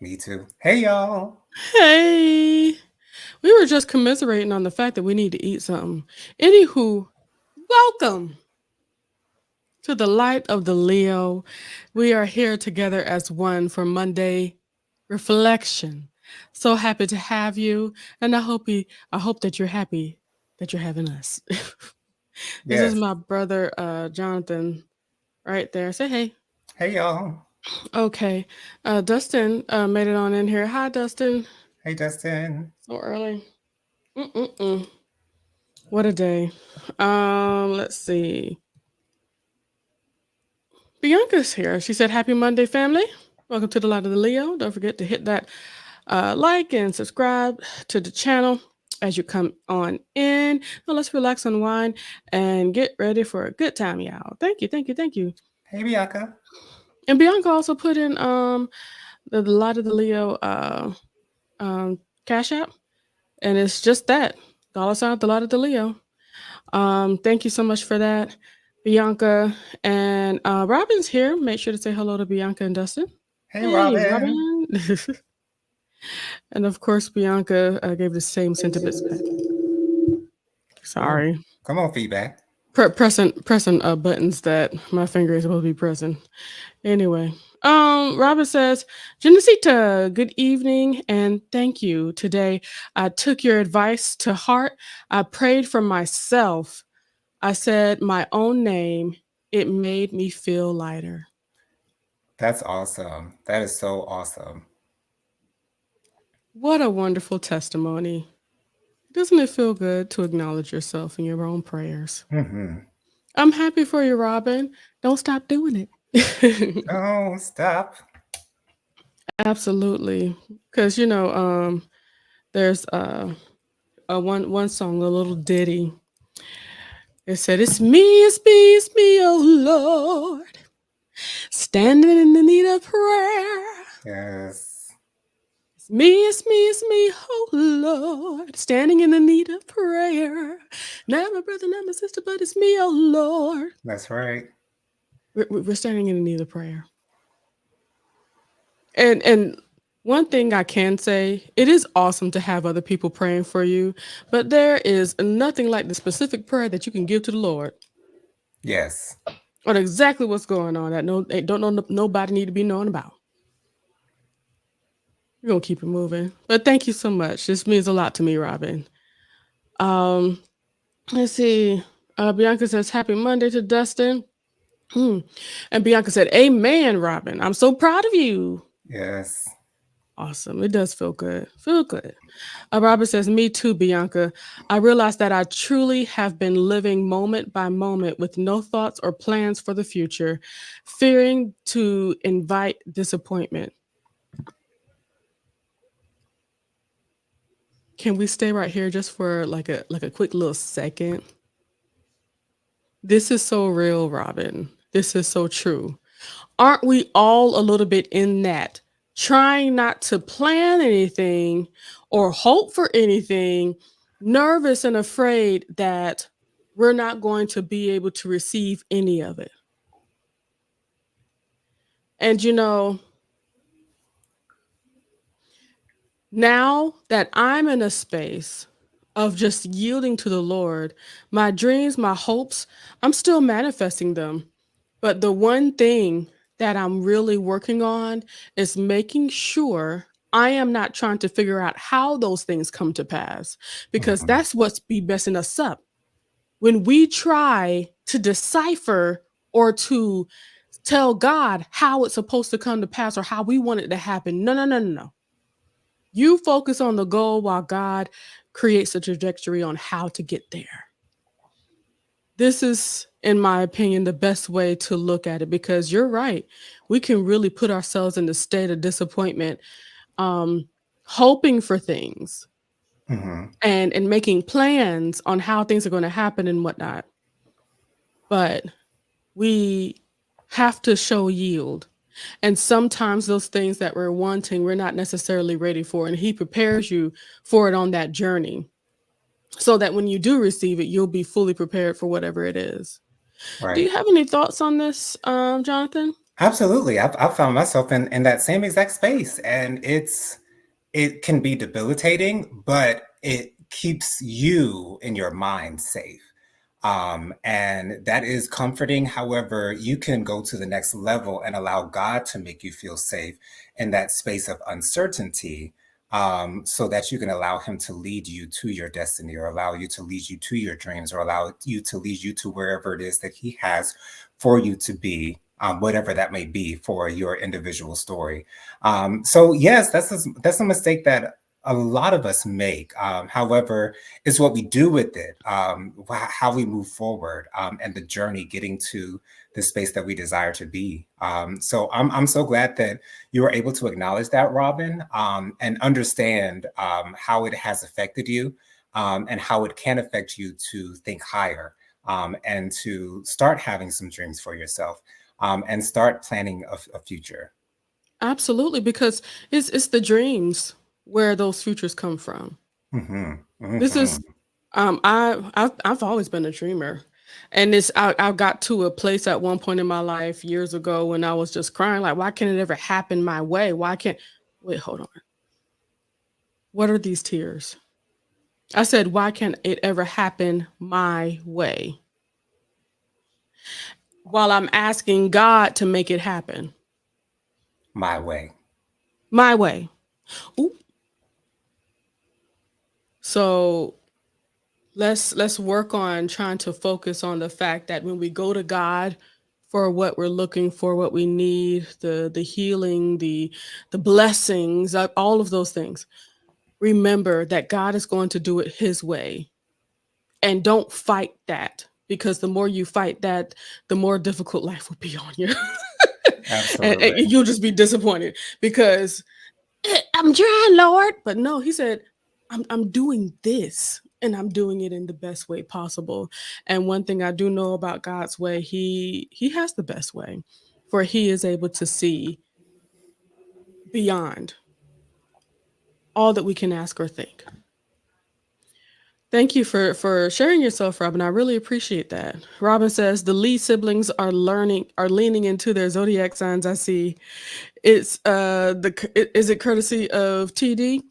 Me too. Hey, y'all. Hey, we were just commiserating on the fact that we need to eat something. Anywho, welcome to the light of the Leo. We are here together as one for Monday reflection. So happy to have you, and I hope that you're happy that you're having us. This is Yes. my brother Jonathan right there. Say hey. Hey, y'all. Okay. Dustin made it on in here. Hi Dustin. Hey, Dustin. So early. Mm-mm-mm. What a day. Let's see. Bianca's here. She said, "Happy Monday, family. Welcome to the Light of the Leo. Don't forget to hit that like and subscribe to the channel as you come on in. Now let's relax, unwind, and get ready for a good time, y'all. Thank you, thank you, thank you." Hey, Bianca. And Bianca also put in the Light of the Leo Cash App, and it's just that $, the Light of the Leo. Thank you so much for that, Bianca. And Robin's here. Make sure to say hello to Bianca and Dustin. Hey, Hey, Robin. Robin. And of course, Bianca gave the same sentiments back. Ooh. Sorry. Come on, feedback. Pressing buttons that my finger is supposed to be pressing. Anyway, Robin says, Genesita, good evening and thank you. Today, I took your advice to heart. I prayed for myself. I said my own name. It made me feel lighter. That's awesome. That is so awesome. What a wonderful testimony. Doesn't it feel good to acknowledge yourself in your own prayers? Mm-hmm. I'm happy for you, Robin. Don't stop doing it. Don't stop. Absolutely. Because, there's a one song, a little ditty. It said, it's me, oh Lord, standing in the need of prayer. Yes. It's me, oh Lord, standing in the need of prayer. Not my brother, not my sister, but it's me, oh Lord. That's right. We're standing in the need of prayer. And one thing I can say, it is awesome to have other people praying for you, but there is nothing like the specific prayer that you can give to the Lord Yes. on exactly what's going on that don't know nobody need to be knowing about. We're gonna keep it moving. But thank you so much. This means a lot to me, Robin. Um, let's see. Bianca says happy Monday to Dustin. Hmm. And Bianca said, Amen, Robin. I'm so proud of you. Yes. Awesome. It does feel good. Feel good. Robert says, Me too, Bianca. I realized that I truly have been living moment by moment with no thoughts or plans for the future, fearing to invite disappointment. Can we stay right here just for like a quick little second? This is so real, Robin. This is so true. Aren't we all a little bit in that? Trying not to plan anything or hope for anything, nervous and afraid that we're not going to be able to receive any of it. And now that I'm in a space of just yielding to the Lord, my dreams, my hopes, I'm still manifesting them. But the one thing that I'm really working on is making sure I am not trying to figure out how those things come to pass, because Mm-hmm. that's what's be messing us up. When we try to decipher or to tell God how it's supposed to come to pass or how we want it to happen. No, no, no, no, no. You focus on the goal while God creates a trajectory on how to get there. This is, in my opinion, the best way to look at it because you're right. We can really put ourselves in the state of disappointment, um, hoping for things Mm-hmm. and making plans on how things are going to happen and whatnot. But we have to show yield. And sometimes those things that we're wanting, we're not necessarily ready for. And he prepares you for it on that journey so that when you do receive it, you'll be fully prepared for whatever it is. Do Right. you have any thoughts on this, Jonathan? Absolutely. I've found myself in that same exact space, and it can be debilitating, but it keeps you in your mind safe. And that is comforting. However, you can go to the next level and allow God to make you feel safe in that space of uncertainty, so that you can allow Him to lead you to your destiny, or allow you to lead you to your dreams, or allow you to lead you to wherever it is that He has for you to be. Whatever that may be for your individual story. So yes, that's a mistake that a lot of us make. However, it's what we do with it, how we move forward, and the journey getting to the space that we desire to be. So I'm so glad that you were able to acknowledge that, Robin, and understand how it has affected you, and how it can affect you to think higher, and to start having some dreams for yourself, and start planning a future. Absolutely, because it's the dreams where those futures come from. Hmm. This is Hmm. I've always been a dreamer. And I got to a place at one point in my life years ago when I was just crying, like, why can't it ever happen my way? Why can't wait, hold on. What are these tears? I said, why can't it ever happen my way? While I'm asking God to make it happen My way. my way. Ooh. So let's work on trying to focus on the fact that when we go to God for what we're looking for, what we need, the healing, the blessings, all of those things, remember that God is going to do it his way, and don't fight that, because the more you fight that, the more difficult life will be on you. And Absolutely. you'll just be disappointed because I'm trying, Lord. But no, he said, I'm doing this, and I'm doing it in the best way possible. And one thing I do know about God's way, he has the best way, for he is able to see beyond all that we can ask or think. Thank you for sharing yourself, Robin. I really appreciate that. Robin says the Lee siblings are leaning into their zodiac signs. I see. It's is it courtesy of TD?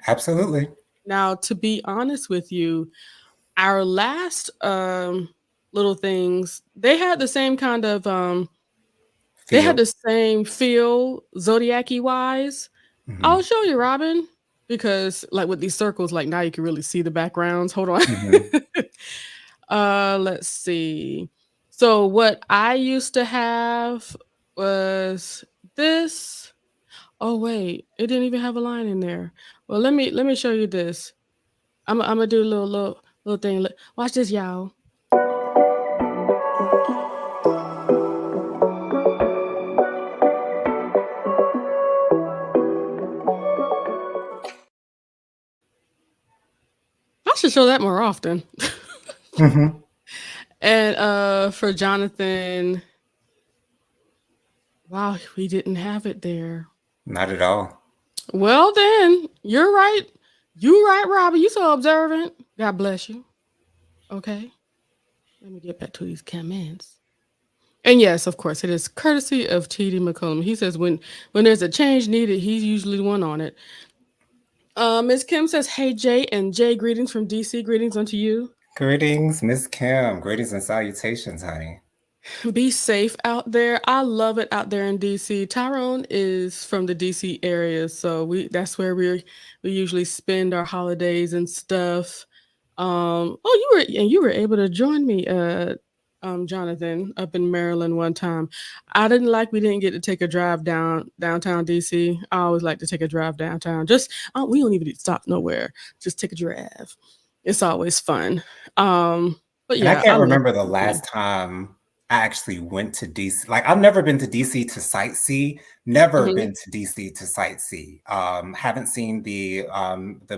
Absolutely. Now, to be honest with you, our last little things, they had Feel. the same feel zodiac-y wise. Hmm. I'll show you, Robin, because like with these circles, like now you can really see the backgrounds. Hold on. Hmm. Let's see. So what I used to have was this. Oh wait, it didn't even have a line in there. Well, let me show you this. I'm gonna do a little thing. Watch this, y'all. I should show that more often. Hmm. And for Jonathan, wow, we didn't have it there. Not at all. Well then, you're right. You right, Robbie. You so observant. God bless you. Okay. Let me get back to these comments. And yes, of course, it is courtesy of TD McCollum. He says when there's a change needed, he's usually the one on it. Ms. Kim says, "Hey Jay and Jay, greetings from DC. Greetings unto you. Greetings, Miss Kim. Greetings and salutations, honey. Be safe out there. I love it out there in DC. Tyrone is from the DC area, so that's where we usually spend our holidays and stuff. Oh, you were able to join me, Jonathan, up in Maryland one time. I didn't like we didn't get to take a drive downtown DC. I always like to take a drive downtown. Just we don't even need to stop nowhere. Just take a drive. It's always fun. But And I yeah, I can't love remember the DC. last time I actually went to DC. Like, I've never been to DC to sightsee, never Mhm. been to DC to sightsee. Haven't seen the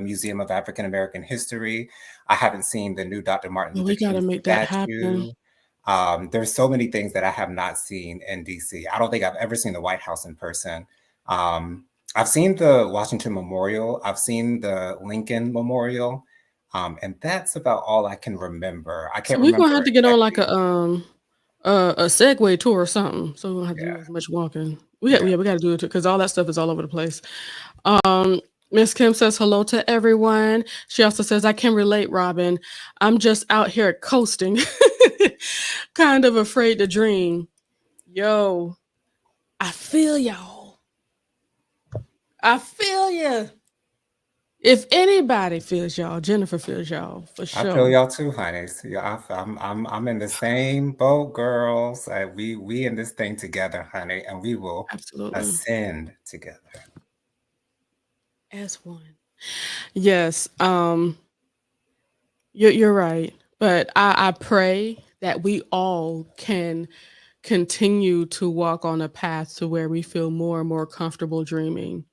Museum of African American History. I haven't seen the new Dr. Martin Well, Luther we gotta King make that happen. statue. There's so many things that I have not seen in DC. I don't think I've ever seen the White House in person. Um, I've seen the Washington Memorial. I've seen the Lincoln Memorial. And that's about all I can remember. I So can't we're gonna have remember to get on like exactly. a Segway tour or something, so we don't have to Yeah, do as much walking. We got yeah. yeah, we gotta do it because all that stuff is all over the place. Miss Kim says hello to everyone. She also says, I can relate, Robin. I'm just out here coasting, kind of afraid to dream. Yo, I feel y'all. I feel you. If anybody feels y'all, Jennifer feels y'all for I feel sure. y'all too, honey. So, yeah, I'm in the same boat, girls. We in this thing together, honey, and we will Absolutely. ascend together. As one. Yes. You're right. But I pray that we all can continue to walk on a path to where we feel more and more comfortable dreaming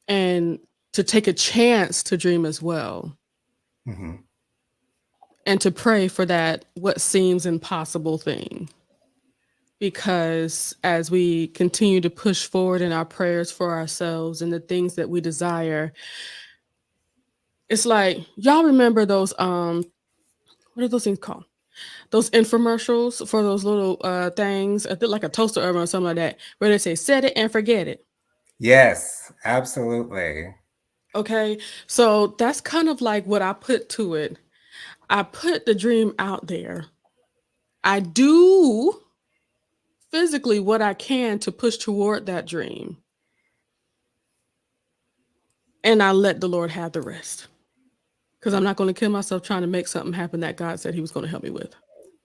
and to take a chance to dream as well Hmm. and to pray for that what seems impossible thing. Because as we continue to push forward in our prayers for ourselves and the things that we desire, it's like y'all remember those what are those things called? Those infomercials for those little things, I think like a toaster oven or something like that, where they say set it and forget it. Yes, absolutely. Okay. So that's kind of like what I put to it. I put the dream out there. I do physically what I can to push toward that dream. And I let the Lord have the rest. Because I'm not going to kill myself trying to make something happen that God said He was going to help me with.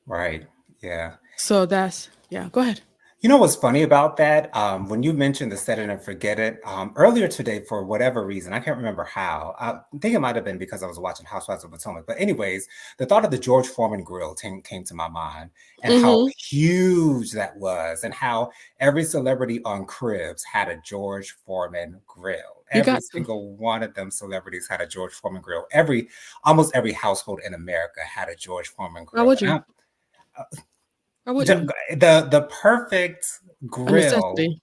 Right. Yeah. So that's, yeah, go ahead. You know what's funny about that? When you mentioned the set it and forget it, earlier today, for whatever reason, I can't remember how. I think it might have been because I was watching Housewives of Potomac. But anyways, the thought of the George Foreman grill came to my mind, and how Mm-hmm. huge that was, and how every celebrity on Cribs had a George Foreman grill. You Every got to. single one of them celebrities had a George Foreman grill. Almost every household in America had a George Foreman Why grill. would you? And Why wouldn't you? the perfect A grill necessity.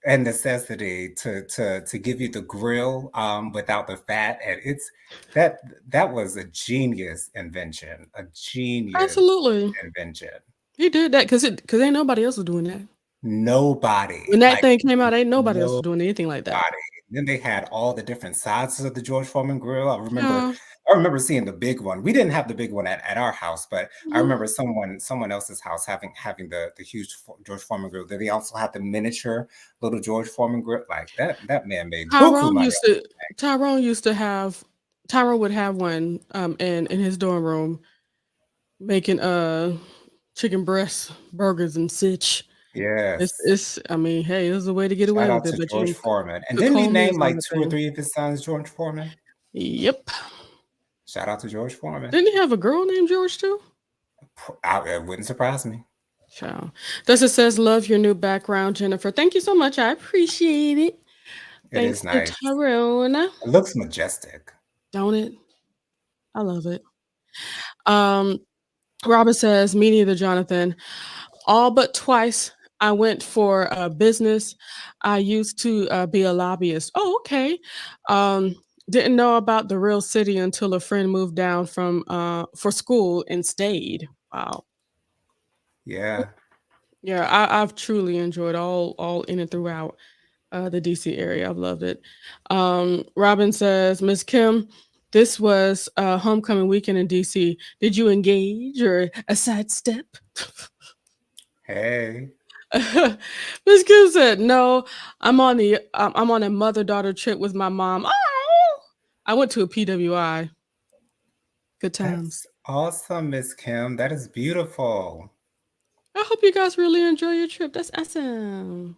and necessity to give you the grill without the fat, and it's that that was a genius invention, a genius Absolutely. invention. He did that because ain't nobody else was doing that. Nobody, When that like thing came out, ain't nobody else no was doing anything like that. body. Then they had all the different sizes of the George Foreman grill. Yeah. I remember seeing the big one. We didn't have the big one at our house, but I Mhm. remember someone else's house having the huge George Foreman grill. Then they also had the miniature little George Foreman grill. Like that man made buku Tyrone money. used to Tyrone used to have Tyrone would have one in his dorm room making chicken breast burgers and sitch. Yes. It's I mean, hey, it was a way to get Shout away out with it, to but George you Foreman. And cook didn't he whole name meals on like the two or thing. three of his sons George Foreman? Yep. Shout out to George Foreman. Didn't he have a girl named George too? It wouldn't surprise me. Child. Thus it says, love your new background, Jennifer. Thank you so much. I appreciate it. It is Thanks to nice. Tyrone. It looks majestic. Don't it? I love it. Um, Robert says, me neither, Jonathan. All but twice I went for business. I used to be a lobbyist. Oh, okay. Um, didn't know about the real city until a friend moved down from for school and stayed. Wow. Yeah. Yeah, I've truly enjoyed all in and throughout the DC area. I've loved it. Robin says, Miss Kim, this was homecoming weekend in DC. Did you engage or a sidestep? Hey. Miss Kim said, "No, I'm on a mother-daughter trip with my mom." Oh, I went to a PWI. Good times. That's awesome, Miss Kim. That is beautiful. I hope you guys really enjoy your trip. That's awesome.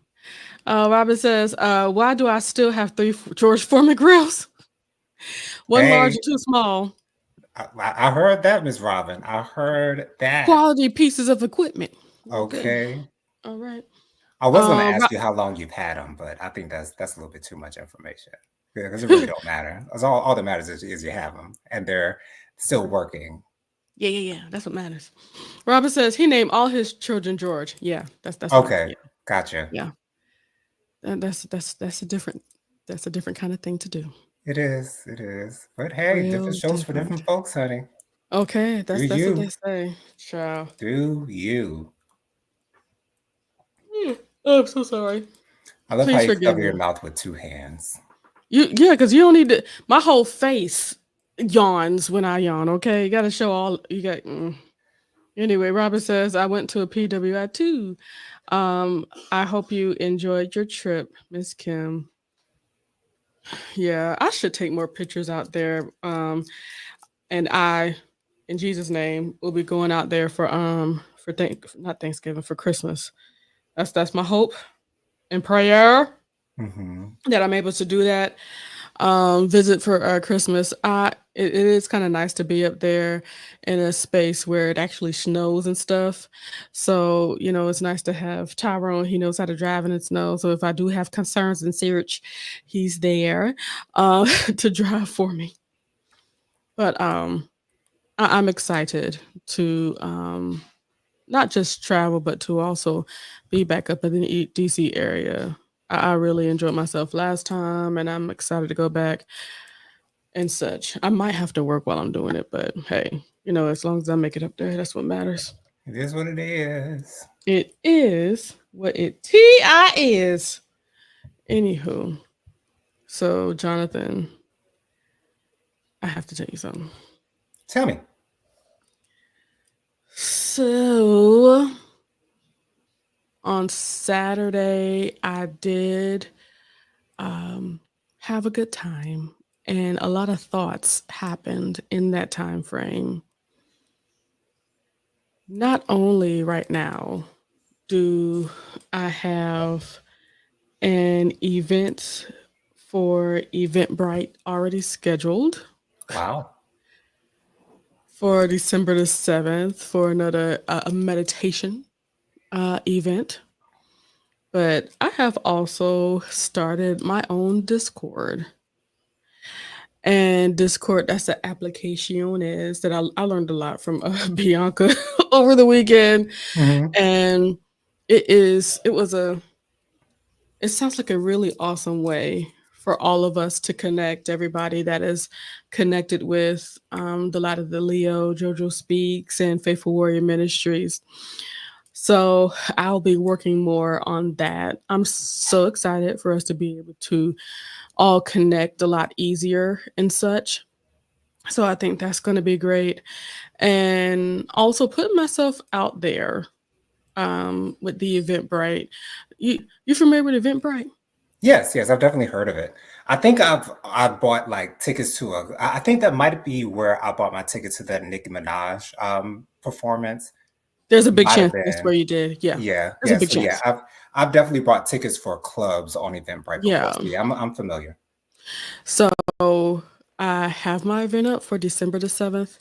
Robin says, "Why do I still have three George Foreman grills? One large Hey, and two small. I heard that, Miss Robin. I heard that. Quality pieces of equipment." Okay. Okay. All right. I was going to Ro- ask you how long you've had them, but I think that's a little bit too much information because it really don't matter. 'Cause all that matters is you have them and they're still working. yeah. That's what matters. Robin says he named all his children George. Yeah, that's what. Okay, Yeah, gotcha. yeah. That's a different kind of thing to do. It is, it is. But hey, different Real shows for different. different folks, honey. Okay, Do that's what they you, say. Ciao. do you. Oh, I'm so sorry. I love how Please you forgive cover your me. mouth with two hands. Yeah, because you don't need to. My whole face yawns when I yawn. Okay, you got to show all. You got. Anyway, Robert says I went to a PWI too. I hope you enjoyed your trip, Miss Kim. Yeah, I should take more pictures out there. And I, in Jesus' name, will be going out there for not Thanksgiving, for Christmas. That's my hope and prayer Hmm. that I'm able to do that. Visit for Christmas. It is kind of nice to be up there in a space where it actually snows and stuff. So it's nice to have Tyrone. He knows how to drive in the snow. So if I do have concerns in search, he's there to drive for me. But I'm excited to not just travel, but to also be back up in the DC area. I really enjoyed myself last time, and I'm excited to go back and such. I might have to work while I'm doing it, but hey, as long as I make it up there, that's what matters. It is what it is. It is what it ti is. Anywho, so Jonathan, I have to tell you something. Tell me. So on Saturday, I did have a good time, and a lot of thoughts happened in that time frame. Not only right now do I have an event for Eventbrite already scheduled Wow. for December the 7th for another a meditation event. But I have also started my own Discord. And Discord, that's the application is that I learned a lot from Bianca over the weekend. Hmm. And it sounds like a really awesome way for all of us to connect everybody that is connected with the Light of the Leo, JoJo Speaks, and Faithful Warrior Ministries. So I'll be working more on that. I'm so excited for us to be able to all connect a lot easier and such. So I think that's going to be great. And also putting myself out there with the Eventbrite. You familiar with Eventbrite? Yes, yes, I've definitely heard of it. I think I bought like tickets to I think that might be where I bought my ticket to that Nicki Minaj performance. There's a big Might have chance that's where been. you did. Yeah, Yeah, there's a yeah. big So yeah, chance. I've definitely bought tickets for clubs on Eventbrite before. Yeah. So yeah, I'm familiar. So I have my event up for December the 7th.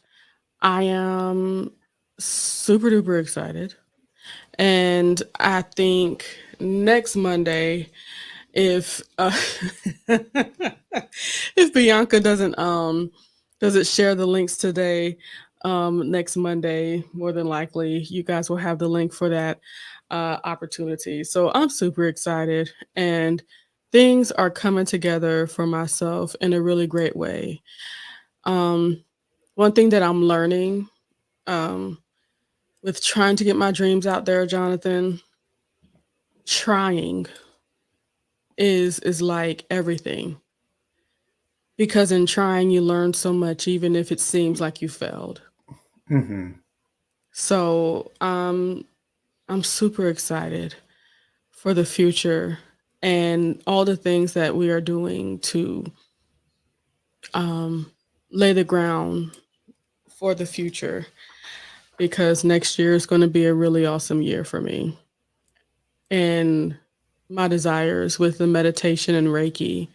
I am super duper excited. And I think next Monday, if if Bianca doesn't share the links today, next Monday, more than likely you guys will have the link for that opportunity. So I'm super excited, and things are coming together for myself in a really great way. Um, One thing that I'm learning um, with trying to get my dreams out there, Jonathan, trying is like everything, because in trying you learn so much even if it seems like you failed. Hmm. So I'm super excited for the future and all the things that we are doing to um, lay the ground for the future, because next year is going to be a really awesome year for me and my desires with the meditation and Reiki.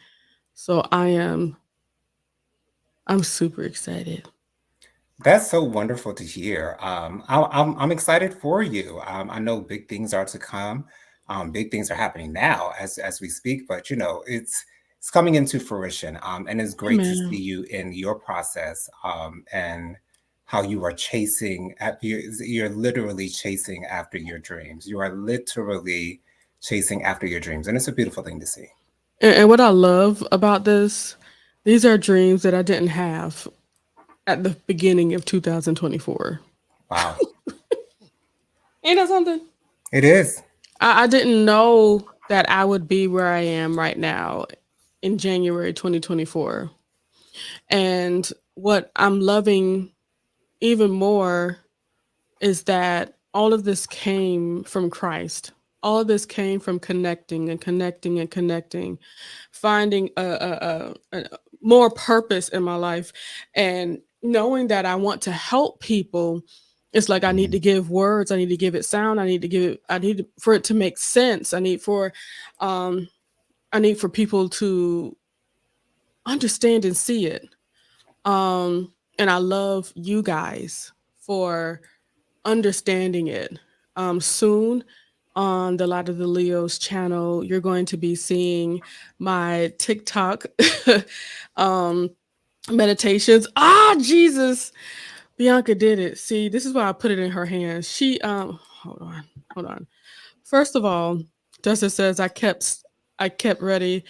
So I'm super excited. That's so wonderful to hear. I'm excited for you. I know big things are to come. Big things are happening now as we speak, but it's coming into fruition. And it's great to see Amen. you in your process, and how you are chasing at you're literally chasing after your dreams. You are literally chasing after your dreams, and it's a beautiful thing to see. And what I love about this, these are dreams that I didn't have at the beginning of 2024. Wow, Ain't that something? it is. I didn't know that I would be where I am right now in January 2024. And what I'm loving even more is that all of this came from Christ. All of this came from connecting and connecting and connecting, finding a more purpose in my life, and knowing that I want to help people. It's like I need Mhm. to give words. I need to give it sound. I need to give it. For it to make sense. Um, I need for people to understand and see it. And I love you guys for understanding it. Soon on the Light of the Leos channel, you're going to be seeing my TikTok um, meditations. Ah, Jesus. Bianca did it. See, this is why I put it in her hands. Hold on. First of all, Justice says I kept ready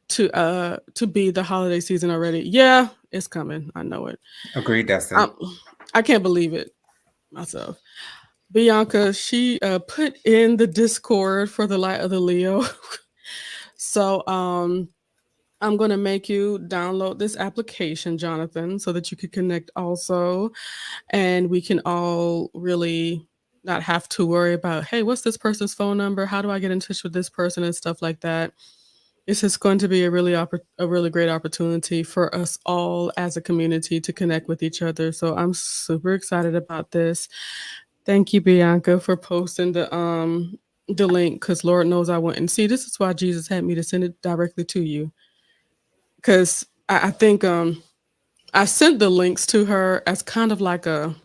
to be the holiday season already. Yeah, it's coming. I know it. Agreed, Dustin. Um, I can't believe it myself. Bianca, she put in the Discord for the Light of the Leo. So I'm gonna make you download this application, Jonathan, so that you could connect also, and we can all really not have to worry about, hey, what's this person's phone number? How do I get in touch with this person and stuff like that? This is going to be a really great opportunity for us all as a community to connect with each other. So I'm super excited about this. Thank you, Bianca, for posting the link, because Lord knows I went and see, this is why Jesus had me to send it directly to you. Because I think I sent the links to her as kind of like a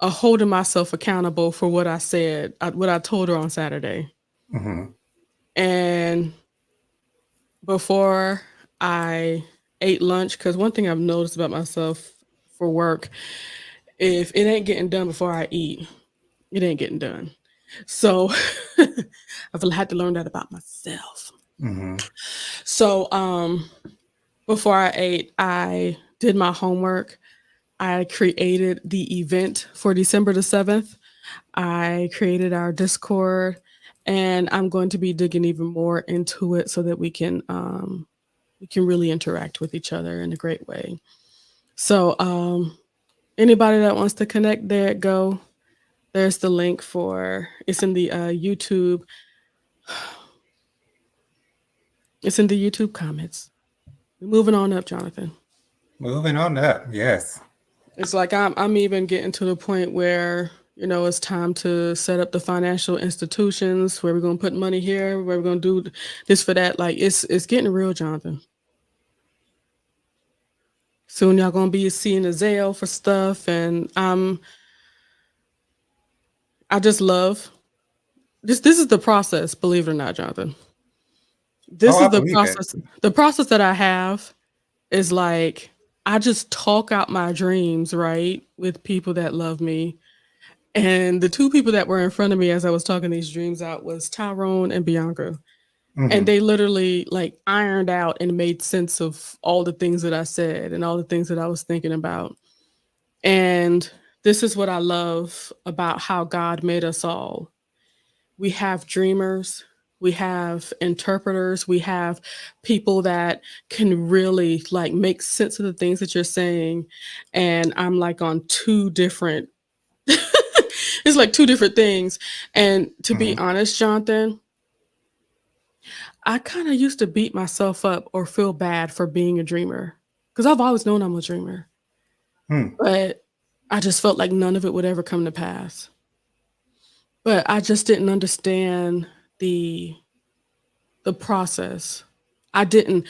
holding myself accountable for what I said, what I told her on Saturday. Hmm. And before I ate lunch, because one thing I've noticed about myself for work, if it ain't getting done before I eat, it ain't getting done. So I've had to learn that about myself. Hmm. So before I ate, I did my homework. I created the event for December the 7th. I created our Discord, and I'm going to be digging even more into it so that we can really interact with each other in a great way. So anybody that wants to connect, there it go. There's the link for, it's in the YouTube. It's in the YouTube comments. We're moving on up, Jonathan. Moving on up. Yes. It's like I'm even getting to the point where, it's time to set up the financial institutions where we're gonna put money here, where we're gonna do this for that. Like it's getting real, Jonathan. Soon y'all gonna be seeing a Zelle for stuff, and I just love this. This is the process, believe it or not, Jonathan. Oh, This I is the believe it. process. The process that I have is like I just talk out my dreams, right, with people that love me. And the two people that were in front of me as I was talking these dreams out was Tyrone and Bianca. And Hmm. they literally like ironed out and made sense of all the things that I said and all the things that I was thinking about. And this is what I love about how God made us all. We have dreamers, we have interpreters, we have people that can really like make sense of the things that you're saying. And I'm like on two different it's like two different things. And to be Hmm. honest, Jonathan, I kind of used to beat myself up or feel bad for being a dreamer because I've always known I'm a dreamer, Hmm. but I just felt like none of it would ever come to pass. But I just didn't understand the the process. I didn't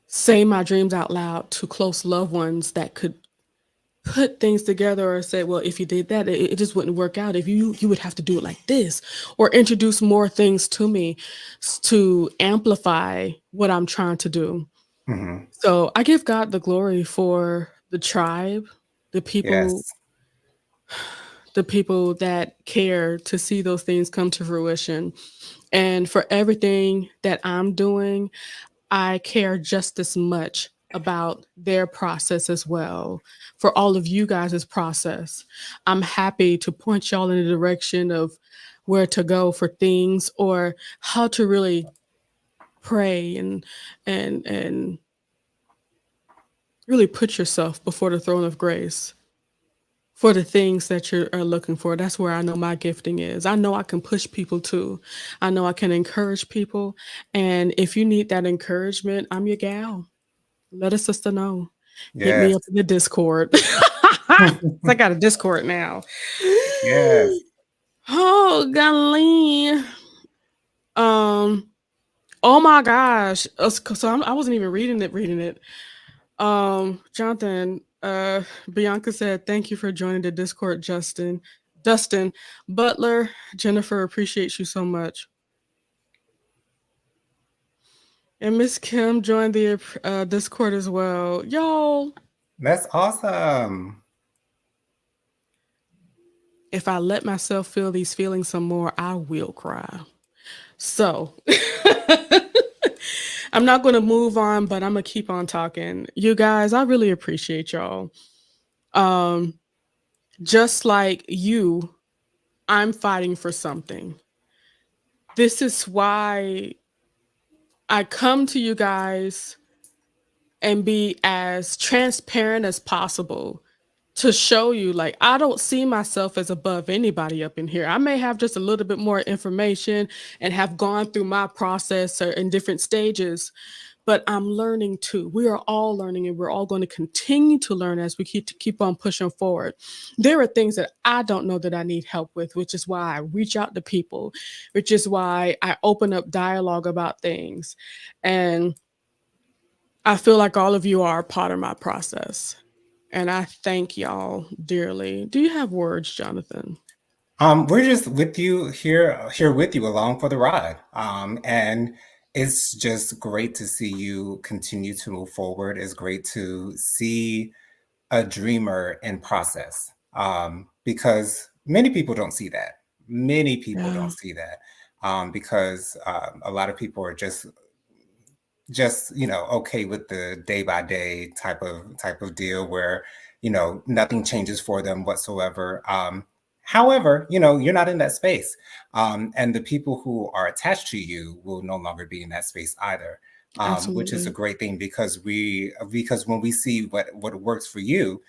say my dreams out loud to close loved ones that could put things together or say, well, if you did that, it just wouldn't work out. If you would have to do it like this, or introduce more things to me to amplify what I'm trying to do. Hmm. So I give God the glory for the tribe, the people, Yes. the people that care to see those things come to fruition. And for everything that I'm doing, I care just as much about their process as well. For all of you guys' process, I'm happy to point y'all in the direction of where to go for things or how to really pray and really put yourself before the throne of grace for the things that you are looking for. That's where I know my gifting is. I know I can push people too. I know I can encourage people. And if you need that encouragement, I'm your gal. Let a sister know. Hit me Yes. up in the Discord. 'Cause I got a Discord now. Yes. Oh, golly. Um, oh my gosh. I wasn't even reading it. Jonathan, Bianca said, thank you for joining the Discord, Justin. Dustin Butler, Jennifer appreciates you so much. And Miss Kim joined the Discord as well. Y'all, That's awesome. if I let myself feel these feelings some more, I will cry. So I'm not going to move on, but I'm going to keep on talking. You guys, I really appreciate y'all. Just like you, I'm fighting for something. This is why I come to you guys and be as transparent as possible to show you, like, I don't see myself as above anybody up in here. I may have just a little bit more information and have gone through my process or in different stages, but I'm learning too. We are all learning, and we're all going to continue to learn as we keep on pushing forward. There are things that I don't know that I need help with, which is why I reach out to people, which is why I open up dialogue about things. And I feel like all of you are a part of my process. And I thank y'all dearly. Do you have words, Jonathan? We're just with you here with you along for the ride. And it's just great to see you continue to move forward. It's great to see a dreamer in process. Because many people don't see that. Many people Yeah, don't see that. Because a lot of people are just okay with the day by day type of deal where nothing changes for them whatsoever. However, you're not in that space, and the people who are attached to you will no longer be in that space either, which is a absolutely. great thing because when we see what works for you,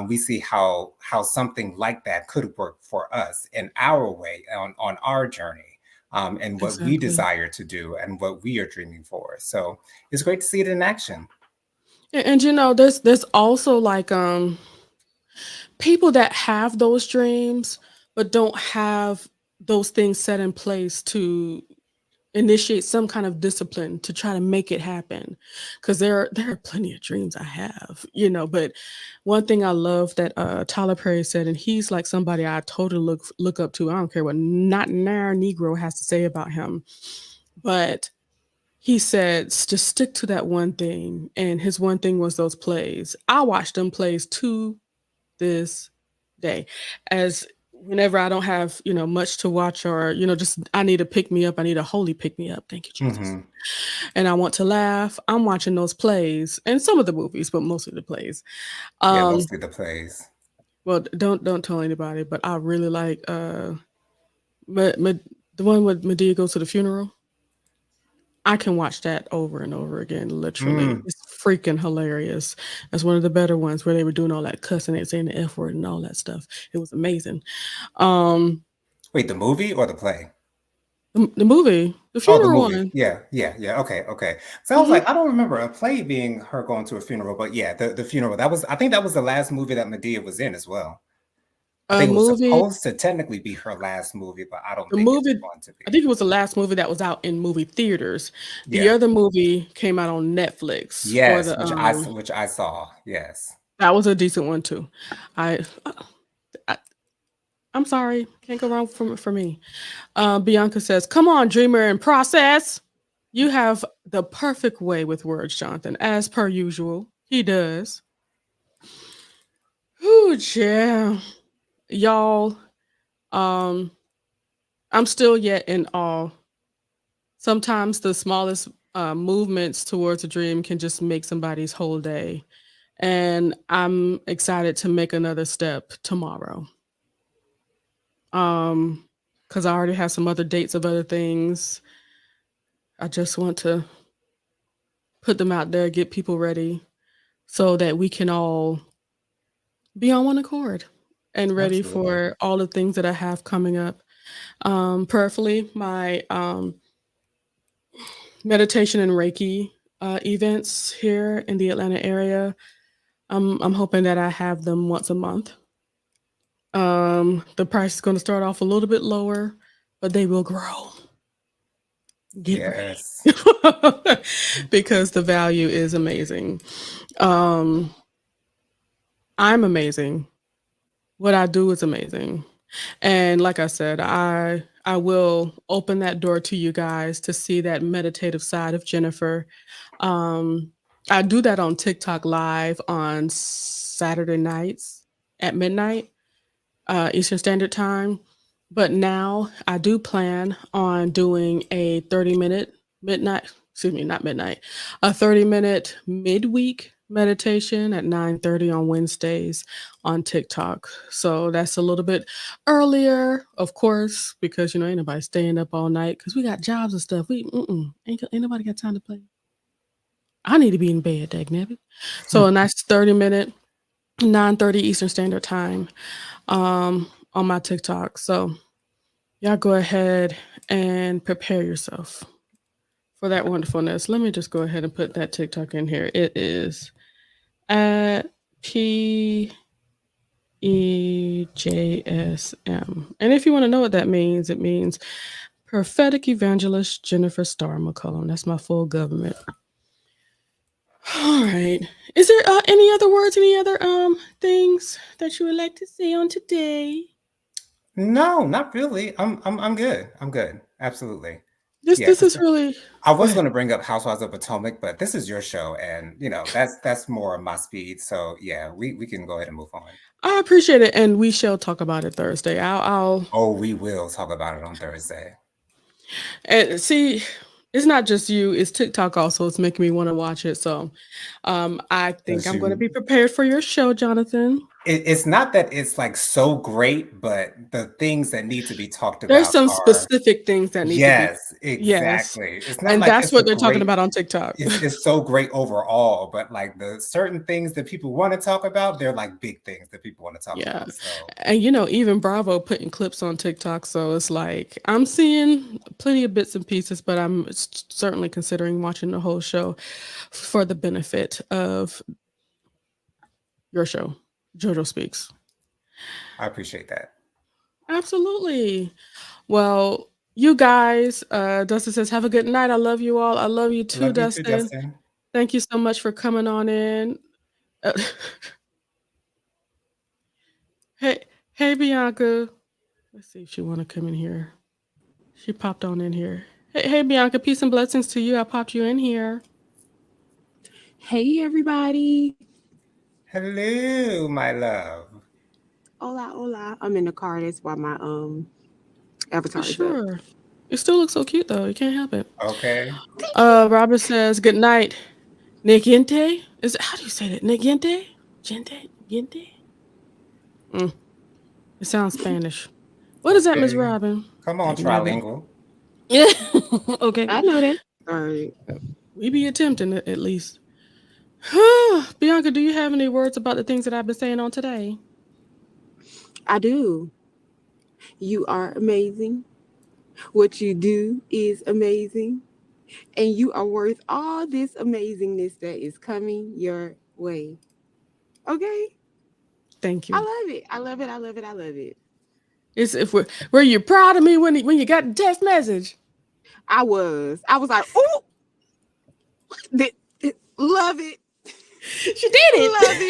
we see how something like that could work for us in our way on our journey, and what we Exactly. desire to do and what we are dreaming for. So it's great to see it in action. And there's also like people that have those dreams but don't have those things set in place to initiate some kind of discipline to try to make it happen, because there are plenty of dreams I have, but one thing I love that Tyler Perry said, and he's like somebody I totally look up to. I don't care what not Nair Negro has to say about him, but he said, just stick to that one thing. And his one thing was those plays. I watched them plays to this day. As whenever I don't have, much to watch, or, just I need to pick me up. I need a holy pick me up. Thank you, Jesus. Hmm. And I want to laugh. I'm watching those plays and some of the movies, but mostly the plays. Yeah, Um, mostly the plays. well, don't tell anybody, but I really like the one with Medea goes to the funeral. I can watch that over and over again, literally. Mm. It's freaking hilarious. That's one of the better ones where they were doing all that cussing and saying the F word and all that stuff. It was amazing. Um, Wait, the movie or the play? the movie, the Oh, the funeral movie. one. Yeah. Okay, okay. So I was Mhm. like, I don't remember a play being her going to a funeral, but yeah, the funeral. I think that was the last movie that Medea was in as well. I A think it was movie, supposed to technically be her last movie, but I don't the think it's movie, going to I be. think it was the last movie that was out in movie theaters. The Yeah. other movie came out on Netflix for Yes, the which I saw. Yes. that was a decent one too. I, I I'm sorry, can't go wrong for me. Bianca says, "Come on, dreamer and process." You have the perfect way with words, Jonathan, as per usual. He does. Ooh, yeah. Y'all, um, I'm still yet in awe. Sometimes the smallest movements towards a dream can just make somebody's whole day. And I'm excited to make another step tomorrow. Um, because I already have some other dates of other things. I just want to put them out there, get people ready so that we can all be on one accord and ready Absolutely. for all the things that I have coming up. Prayerfully, my meditation and Reiki events here in the Atlanta area. I'm hoping that I have them once a month. The price is going to start off a little bit lower, but they will grow. Get ready. Yes. Because the value is amazing. I'm amazing. What I do is amazing. And like I said, I will open that door to you guys to see that meditative side of Jennifer. I do that on TikTok live on Saturday nights at midnight, Eastern Standard Time. But now I do plan on doing a 30-minute midnight, excuse me, not midnight, a 30-minute midweek meditation at 9:30 on Wednesdays on TikTok. So that's a little bit earlier, of course, because ain't nobody staying up all night because we got jobs and stuff. Ain't nobody got time to play. I need to be in bed, dagnabbit. So a nice 30-minute, 9:30 Eastern Standard Time on my TikTok. So y'all go ahead and prepare yourself for that wonderfulness. Let me just go ahead and put that TikTok in here. It is at PEJSM. And if you want to know what that means, it means Prophetic Evangelist Jennifer Starr McCullum. That's my full government. All right. Is there any other words, any other things that you would like to say on today? No, not really. I'm good. I'm good. Absolutely. This Yeah, this 'cause is really I go was ahead. going to bring up Housewives of Potomac, but this is your show, and that's more of my speed. So yeah, we can go ahead and move on. I appreciate it, and we shall talk about it Thursday. I'll Oh, we will talk about it on Thursday. and see. It's not just you; it's TikTok also. It's making me want to watch it. So, I think Because I'm going to you be prepared for your show, Jonathan. it's not that it's like so great, but the things that need to be talked There's about some are specific things that need to be. yes, Yes, exactly. It's not and like that's it's a what they're talking great about on TikTok. it's so great overall, but like the certain things that people want to talk about, they're like big things that people want to talk Yeah. about. So And even Bravo putting clips on TikTok. So it's like I'm seeing plenty of bits and pieces, but I'm certainly considering watching the whole show for the benefit of your show, JoJo Speaks. I appreciate that. Absolutely. Well, you guys, Dustin says, have a good night. I love you all. I love you too, Love you too, Dustin. Dustin. Thank you so much for coming on in. Uh, hey, Bianca. Let's see if she want to come in here. She popped on in here. Hey, Bianca, peace and blessings to you. I popped you in here. Hey everybody. Hello, my love. Hola, hola. I'm in the car. That's why my avatar is up. Sure. You still look so cute though. You can't help it. Okay. Robert says, good night. Niente? How do you say that? Niente? Gente? Gente? It sounds Spanish. What is that, Ms. Okay. Robin? Come on, Dagnabbit. trilingual. Yeah. Okay. I know that. All right. We be attempting it at least. Bianca, do you have any words about the things that I've been saying on today? I do. You are amazing. What you do is amazing. And you are worth all this amazingness that is coming your way. Okay? Thank I you. love it. I love it. I love it. I love it. It's if were you proud of me when you got the text message? I was like, oh, love it. She did it. Love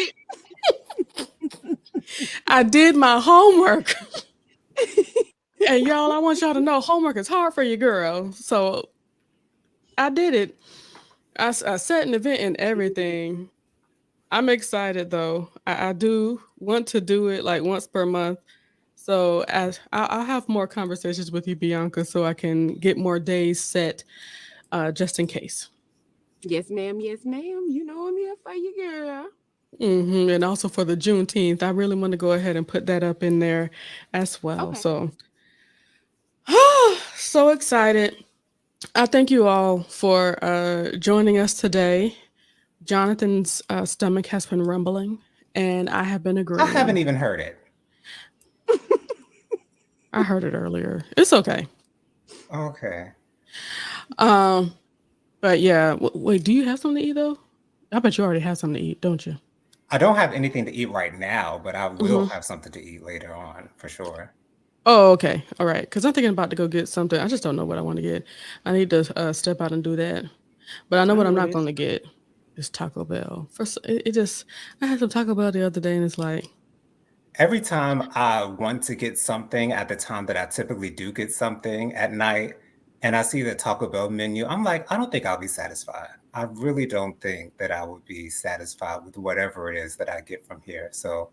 it. I did my homework. And y'all, I want y'all to know homework is hard for you, girl. So I did it. I set an event and everything. I'm excited though. I do want to do it like once per month. So I'll have more conversations with you, Bianca, so I can get more days set just in case. Yes, ma'am. Yes, ma'am. You know I'm here for you, girl. And also for the Juneteenth, I really want to go ahead and put that up in there as well. Okay. So So excited. I thank you all for joining us today. Jonathan's stomach has been rumbling, and I have been I agreeing. haven't even heard it. I heard it earlier. It's okay. Okay. But yeah, wait, do you have something to eat though? I bet you already have something to eat, don't you? I don't have anything to eat right now, but I will Mhm. have something to eat later on for sure. Oh, okay. All right. Because I'm thinking about to go get something. I just don't know what I want to get. I need to step out and do that. But I know what I I'm know not that. going to get is Taco Bell. First, it just, I had some Taco Bell the other day and it's like, Every time I want to get something at the time that I typically do get something at night, and I see the Taco Bell menu, I'm like, I don't think I'll be satisfied. I really don't think that I would be satisfied with whatever it is that I get from here. So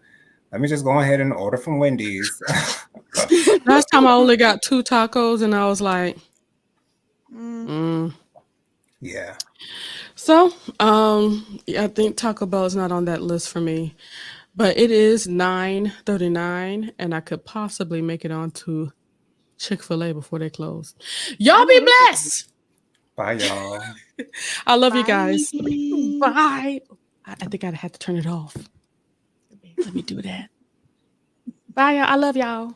let me just go ahead and order from Wendy's. last time I only got 2 tacos and I was like, Yeah. So, yeah, I think Taco Bell is not on that list for me, but it is 9:39, and I could possibly make it onto Chick-fil-A before they close. Y'all be blessed. Bye, y'all. I love you guys. Bye. Bye. I think I'd have to turn it off. Let me do that. Bye, y'all. I love y'all.